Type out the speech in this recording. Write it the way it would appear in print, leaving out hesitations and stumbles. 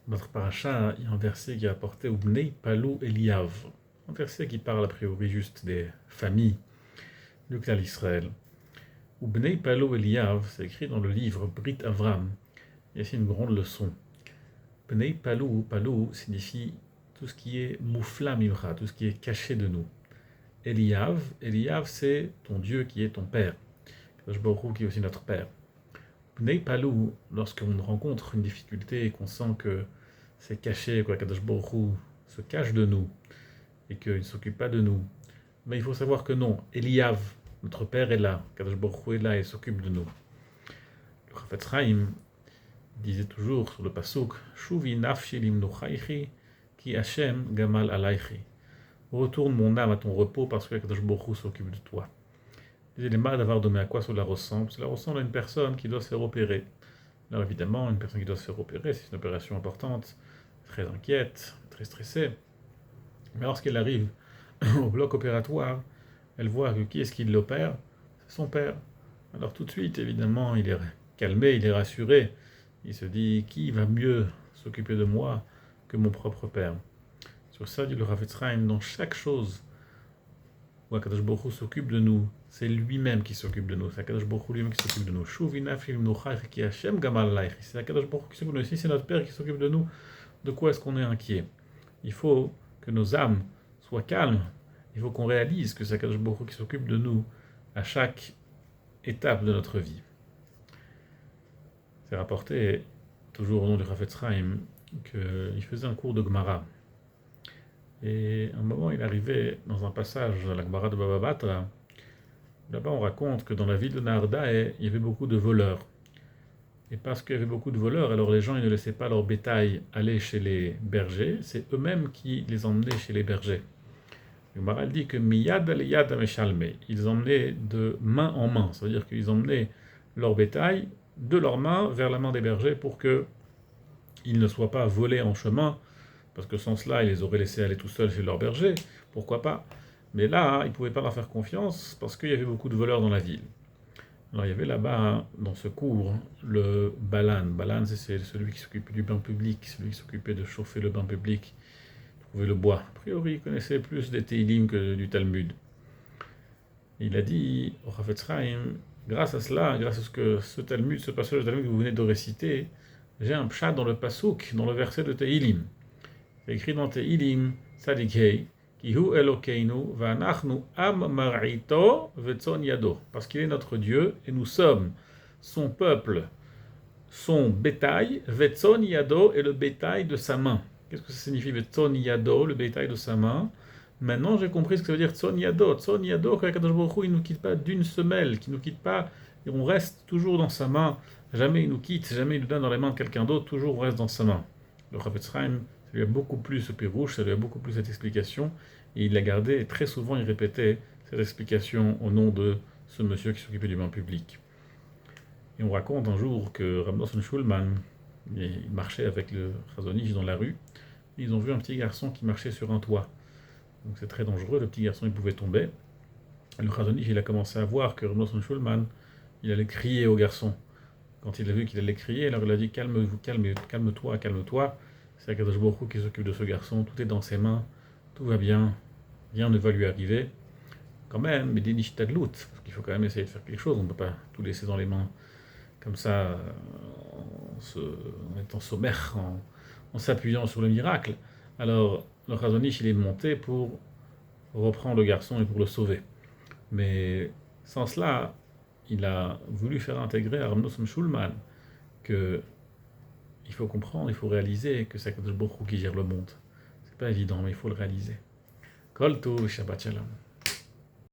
Notre paracha, il y a un verset qui est apporté au Bnei Palou Eliav. Un verset qui parle a priori juste des familles du clan d'Israël. Ou Bnei Palou Eliav, c'est écrit dans le livre Brit Avram. Il y a ici une grande leçon. Bnei Palou, Palou signifie tout ce qui est Moufla Mimra, tout ce qui est caché de nous. Eliav, Eliav c'est ton Dieu qui est ton Père. Kadosh Baruch Hu qui est aussi notre Père. Bnei Palou, lorsqu'on rencontre une difficulté et qu'on sent que c'est caché, quoi, Kadosh Baruch Hu se cache de nous et qu'il ne s'occupe pas de nous, mais il faut savoir que non, Eliav, notre Père est là, Kadosh Baruch Hu est là et s'occupe de nous. Le Chafetz Chaim disait toujours sur le pasuk, Shuvi nafshi limnuchaychi ki Hashem gamal alaychi. Retourne mon âme à ton repos parce que Kadosh Baruch Hu s'occupe de toi. Les éléments d'avoir donné à quoi cela ressemble? Cela ressemble à une personne qui doit se faire opérer. Alors évidemment, une personne qui doit se faire opérer, c'est une opération importante, très inquiète, très stressée. Mais lorsqu'elle arrive au bloc opératoire, elle voit que qui est-ce qui l'opère? C'est son père. Alors tout de suite, évidemment, il est calmé, il est rassuré. Il se dit, qui va mieux s'occuper de moi que mon propre père? Sur ça, dit le Chafetz Chaim, dans chaque chose où Akadosh Baruch Hu s'occupe de nous, c'est lui-même qui s'occupe de nous. C'est Akadosh Baruch Hu lui-même qui s'occupe de nous. C'est Akadosh Baruch Hu qui s'occupe de nous. Si c'est notre Père qui s'occupe de nous, de quoi est-ce qu'on est inquiet? Il faut que nos âmes soient calmes. Il faut qu'on réalise que c'est Akadosh Baruch Hu qui s'occupe de nous à chaque étape de notre vie. C'est rapporté, toujours au nom du Chafetz Chaim, qu'il faisait un cours de Gemara. Et à un moment, il arrivait dans un passage de la Gemara de Baba Batra. Là-bas, on raconte que dans la ville de Naardae, il y avait beaucoup de voleurs. Et parce qu'il y avait beaucoup de voleurs, alors les gens ils ne laissaient pas leur bétail aller chez les bergers, c'est eux-mêmes qui les emmenaient chez les bergers. Le Gemara dit que miyad al yad ameshalme, ils emmenaient de main en main, ça veut dire qu'ils emmenaient leur bétail de leurs mains vers la main des bergers pour qu'ils ne soient pas volés en chemin, parce que sans cela, ils les auraient laissés aller tout seuls chez leur berger, pourquoi pas. Mais là, ils ne pouvaient pas leur faire confiance parce qu'il y avait beaucoup de voleurs dans la ville. Alors il y avait là-bas, dans ce cours, le Balan. Balan, c'est celui qui s'occupait du bain public, celui qui s'occupait de chauffer le bain public, trouver le bois. A priori, il connaissait plus des Teilim que du Talmud. Et il a dit au Chafetz Chaim, grâce à cela, grâce à ce que ce Talmud, ce passage de Talmud que vous venez de réciter, j'ai un pshat dans le pasuk, dans le verset de Teilim. C'est écrit dans Teilim, Tzadikei, Kihu Elokeinu, Vanachnu Am Marito, Vetzon Yado. Parce qu'il est notre Dieu et nous sommes son peuple, son bétail, Vetzon Yado est le bétail de sa main. Qu'est-ce que ça signifie Vetzon Yado, le bétail de sa main? Maintenant j'ai compris ce que ça veut dire Tzon Yado. Tzon Yado, qu'Akadosh Baruch Hu, il ne nous quitte pas d'une semelle, qu'il ne nous quitte pas, et on reste toujours dans sa main. Jamais il nous quitte, jamais il nous donne dans les mains de quelqu'un d'autre, toujours on reste dans sa main. Le Chafetz Chaim, ça lui a beaucoup plu ce pirouche, ça lui a beaucoup plu cette explication, et il l'a gardé, et très souvent il répétait cette explication au nom de ce monsieur qui s'occupait du bain public. Et on raconte un jour que Rav Nosson Shulman, il marchait avec le Chazon Ish dans la rue, et ils ont vu un petit garçon qui marchait sur un toit. Donc c'est très dangereux, le petit garçon il pouvait tomber. Et le Chazon Ish, il a commencé à voir que Rav Nosson Shulman, il allait crier au garçon. Quand il a vu qu'il allait crier, alors il a dit calme-toi, calme-toi. C'est Akadosh Baruch Hu qui s'occupe de ce garçon, tout est dans ses mains, tout va bien, rien ne va lui arriver. Quand même, mais déniche tadlout, parce qu'il faut quand même essayer de faire quelque chose, on ne peut pas tout laisser dans les mains comme ça, en étant sommaire, en s'appuyant sur le miracle. Alors, le Chazon Ish, il est monté pour reprendre le garçon et pour le sauver. Mais sans cela, il a voulu faire intégrer à Rav Nosson Shulman que il faut comprendre, il faut réaliser que c'est Akadosh Baruch Hu qui gère le monde. C'est pas évident, mais il faut le réaliser. Kol Tov, Shabbat Shalom.